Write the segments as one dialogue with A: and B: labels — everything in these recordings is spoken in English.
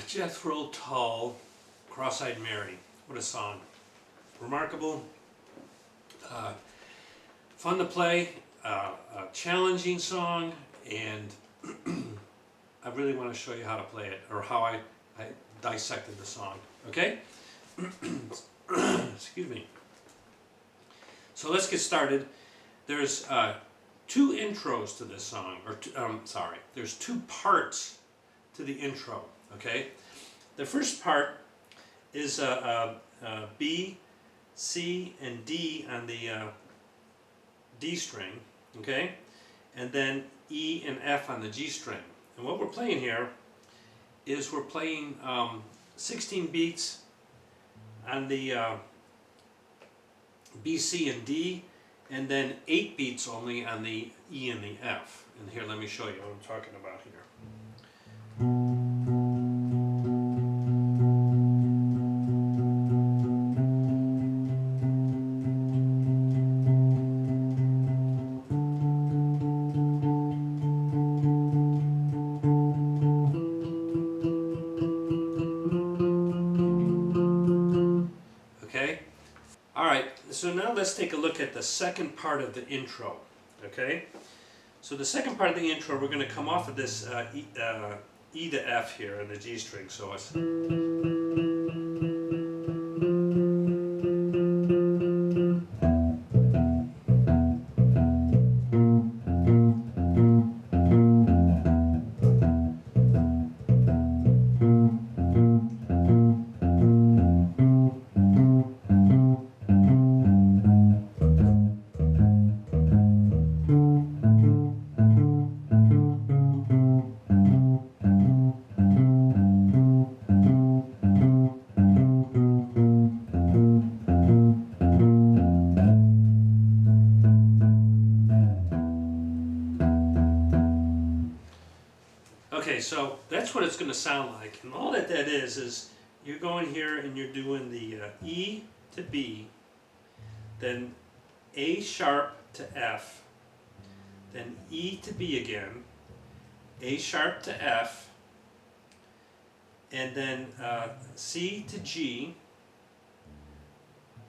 A: Jethro, Tull, Cross-Eyed Mary. What a song. Remarkable, fun to play, a challenging song, and I really want to show you how to play it, or how I dissected the song, okay? Excuse me. So let's get started. There's two intros to this song, or there's two parts to the intro, okay? The first part is B, C, and D on the D string, okay? And then E and F on the G string. And what we're playing here is we're playing 16 beats on the B, C, and D, and then 8 beats only on the E and the F. And here, let me show you what I'm talking about here. Okay? Alright, so now let's take a look at the second part of the intro. Okay? So the second part of the intro, we're going to come off of this E to F here in the G string. So it's... Okay, so that's what it's going to sound like. And all that is you're going here and you're doing the E to B, then A sharp to F, then E to B again, A sharp to F, and then C to G,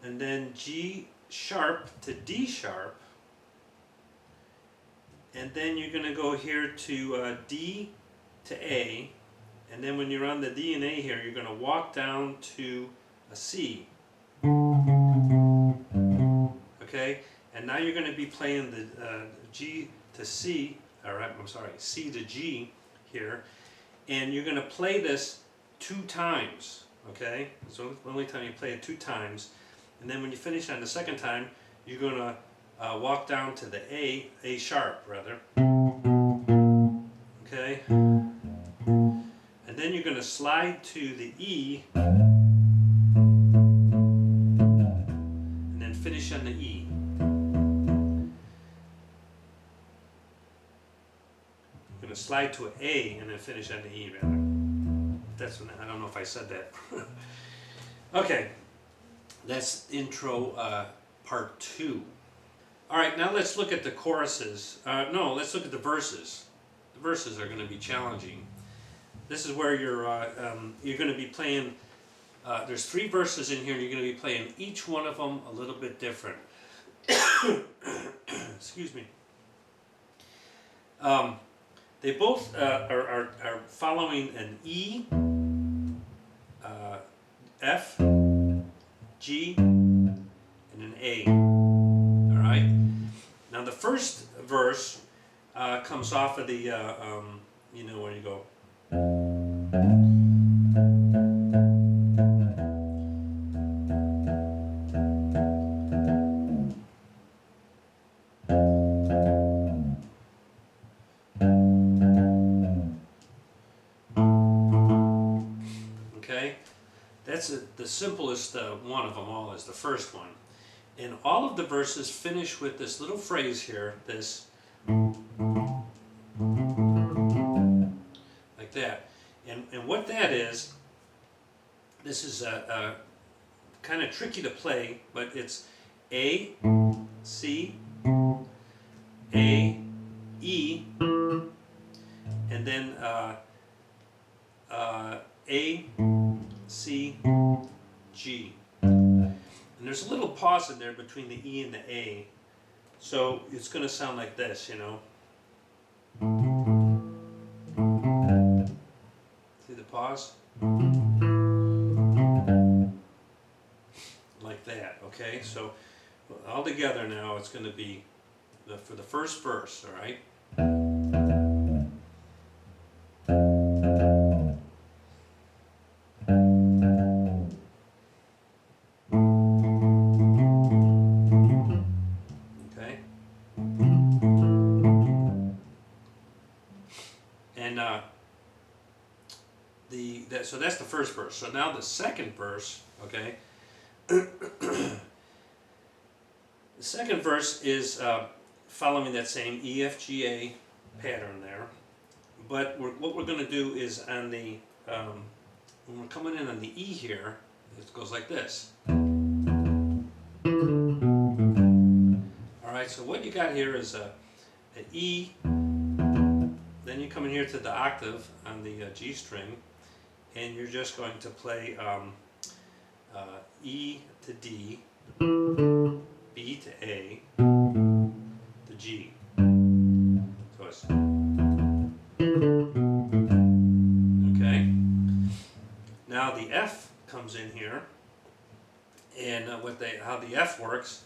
A: and then G sharp to D sharp, and then you're going to go here to D to A, and then when you're on the D and A here, you're going to walk down to a C. Okay, and now you're going to be playing the G to C, C to G here, and you're going to play this 2 times. Okay, so the only time you play it 2 times, and then when you finish on the second time, you're going to walk down to the A sharp rather. Okay. And then you're going to slide to the E, and then finish on the E. You're going to slide to an A, and then finish on the E, rather. That's when, I don't know if I said that. Okay, that's intro part 2. All right, now let's look at the choruses. No, let's look at the verses. The verses are going to be challenging. This is where you're going to be playing, there's 3 verses in here, and you're going to be playing each one of them a little bit different. Excuse me. They both are following an E, F, G, and an A. Alright? Now the first verse comes off of the, you know, where you go. Okay, that's the simplest one of them all is the first one. And all of the verses finish with this little phrase here, this like that. And what that is, this is kind of tricky to play, but it's A, C, A, E, and then A, C, G. And there's a little pause in there between the E and the A. So it's going to sound like this, you know. See the pause? Like that, okay? So all together now it's going to be for the first verse, all right? Okay? And so that's the first verse. So now the second verse, okay? The second verse is following that same E, F, G, A pattern there. But what we're going to do is on the, when we're coming in on the E here, it goes like this. Alright, so what you got here is an E, then you come in here to the octave on the G string, and you're just going to play E to D, B to A, to G. So it's okay. Now the F comes in here, and how the F works.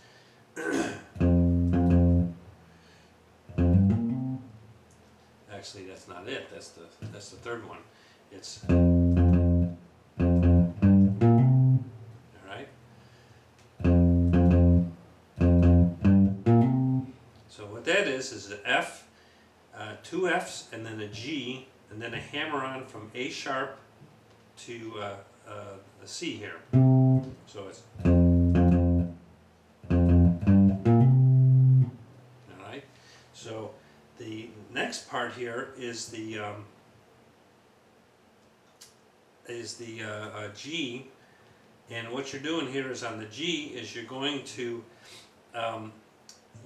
A: Actually, that's not it. That's the third one. It's all right. So what that is an F, two Fs, and then a G, and then a hammer on from A sharp to a C here. So it's all right. So the next part here is the G, and what you're doing here is on the G is you're going to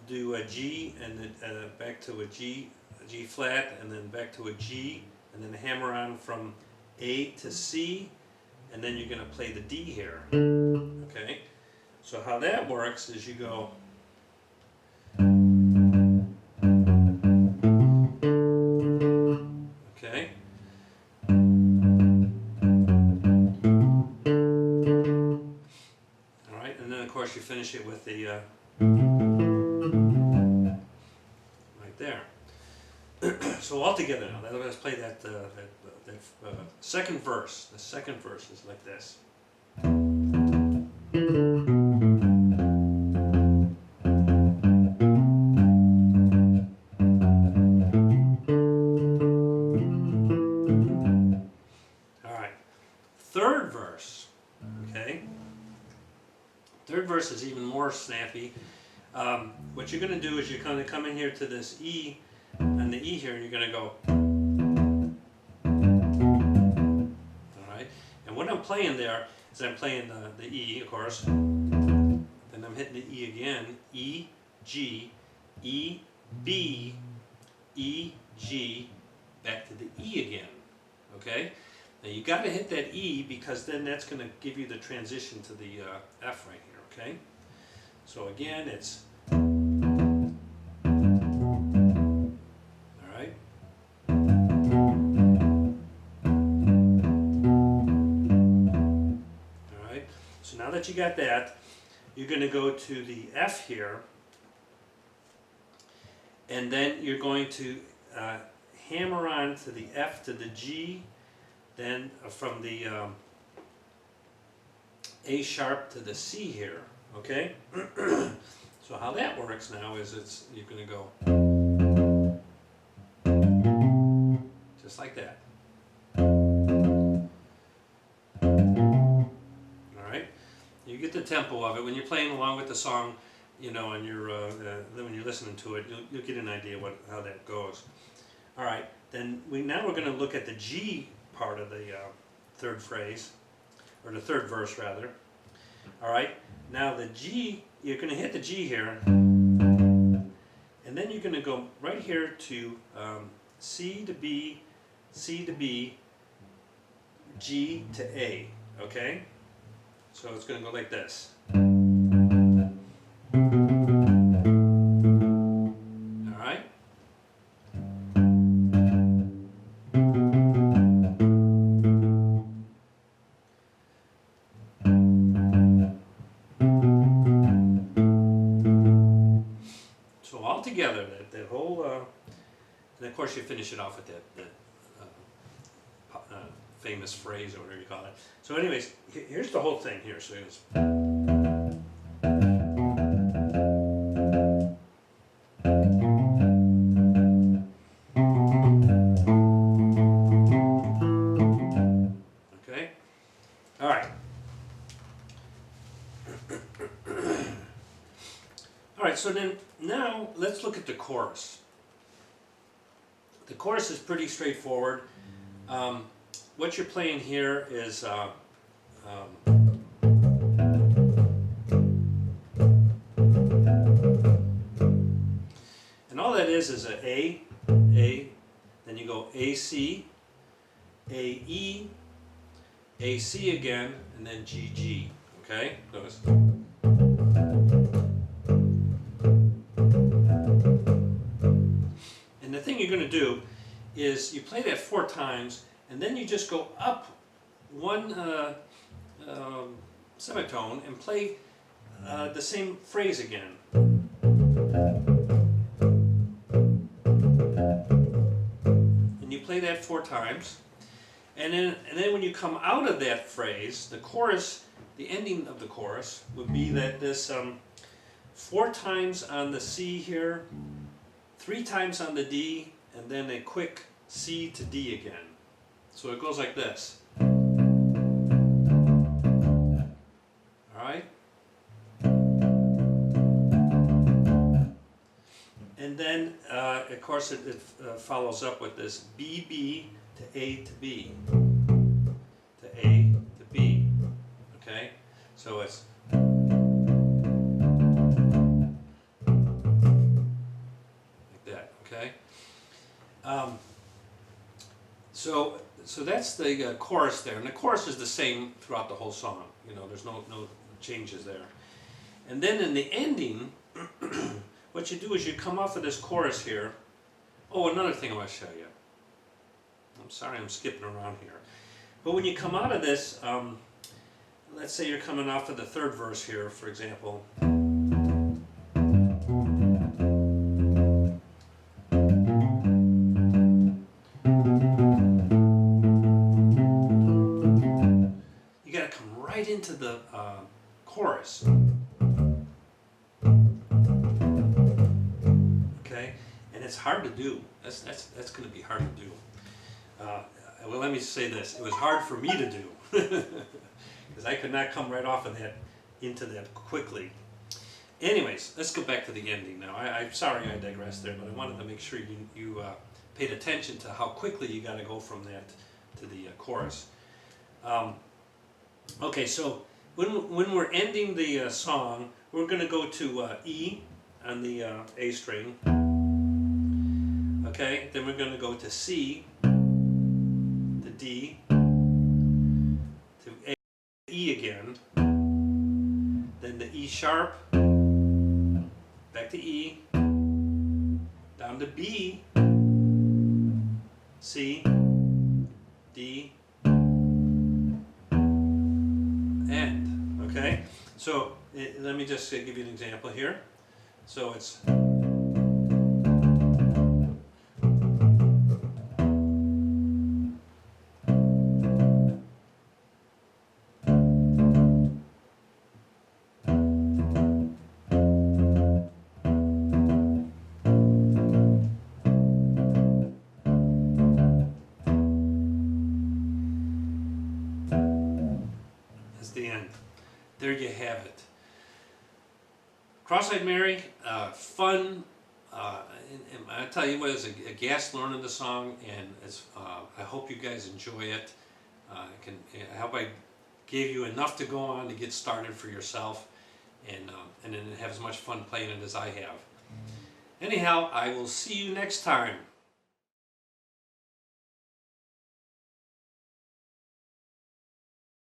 A: do a G and then back to a G flat, and then back to a G, and then hammer on from A to C, and then you're going to play the D here. Okay, so how that works is you go. Okay. All right, and then of course you finish it with the right there. So all together now, let's play that second verse. The second verse is like this. All right, third verse. Okay, third verse is even more snappy. What you're going to do is you're going to come in here to this E, and the E here, and you're going to go. Alright, and what I'm playing there is I'm playing the E, of course, then I'm hitting the E again, E, G, E, B, E, G, back to the E again, okay? Now you got to hit that E, because then that's going to give you the transition to the F right here, okay? So again, it's now that you got that, you're going to go to the F here, and then you're going to hammer on to the F to the G, then from the A sharp to the C here, okay? So how that works now is you're going to go just like that. You get the tempo of it when you're playing along with the song, you know, and you're then when you're listening to it, you'll get an idea how that goes. All right, then now we're going to look at the G part of the third phrase, or the third verse rather. All right, now the G, you're going to hit the G here, and then you're going to go right here to C to B, C to B, G to A. Okay. So it's going to go like this. All right? So all together, that whole, and of course you finish it off with that famous phrase or whatever you call it. So anyways, here's the whole thing here. So it's okay. All right. All right. Alright, so then now let's look at the chorus. The chorus is pretty straightforward. What you're playing here is and all that is A, then you go A, C, A, E, A, C again, and then G, G. Okay? Notice. And the thing you're going to do is you play that 4 times, and then you just go up one semitone and play the same phrase again. And you play that 4 times, and then when you come out of that phrase, the chorus, the ending of the chorus would be that this 4 times on the C here, 3 times on the D, and then a quick C to D again. So it goes like this. Alright? And then, of course, it follows up with this B, B to A to B. To A to B. Okay? So it's like that. Okay? So that's the chorus there, and the chorus is the same throughout the whole song. You know, there's no changes there. And then in the ending, what you do is you come off of this chorus here. Oh, another thing I want to show you. I'm sorry, I'm skipping around here. But when you come out of this, let's say you're coming off of the 3rd verse here, for example. Into the chorus. Okay, and it's hard to do. That's going to be hard to do. Well, let me say this: it was hard for me to do because I could not come right off of that into that quickly. Anyways, let's go back to the ending now. I'm sorry I digressed there, but I wanted to make sure you paid attention to how quickly you got to go from that to the chorus. Okay, so when we're ending the song, we're going to go to E on the A string. Okay, then we're going to go to C, to D, to A, E again, then the E sharp, back to E, down to B, C, D, end. Okay, so let me just give you an example here. So it's the end. There you have it. Cross-Eyed Mary, fun. And I tell you what, it's a gas learning the song, and it's, I hope you guys enjoy it. I hope I gave you enough to go on to get started for yourself, and then have as much fun playing it as I have. Anyhow, I will see you next time.